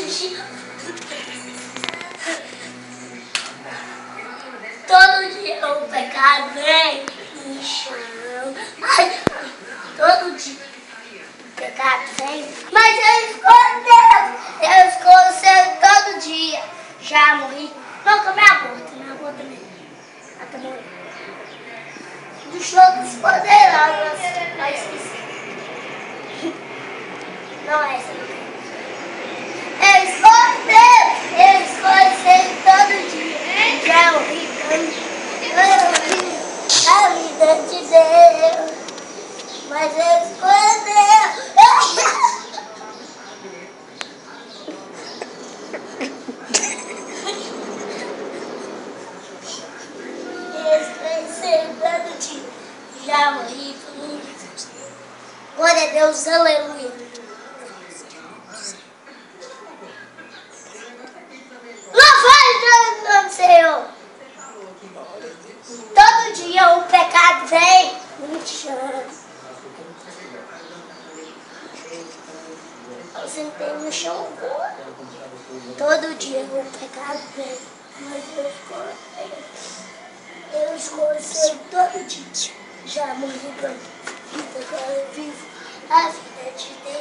dia. Todo dia o pecado vem me chama. Ai, todo dia o pecado vem. Mas eu escolho Deus. Eu escolho ser todo dia. Já morri. Não, com a minha avó também. Ela tá morrendo. Dos jogos poderosos. Mas esqueci. Não é essa, não. Eu escolho Deus. Eu escolho ser todo dia. Já morri. A vida de Deus, mas eu escolho Deus. Todo dia, já morri por mim. Glória a Deus, aleluia. Louvado o nome do Senhor. Todo dia o pecado vem me chama. Eu sentei no chão agora. Todo dia o pecado vem, mas eu escolho ser todo dia. Já morri pra vida, agora eu vivo a vida de Deus.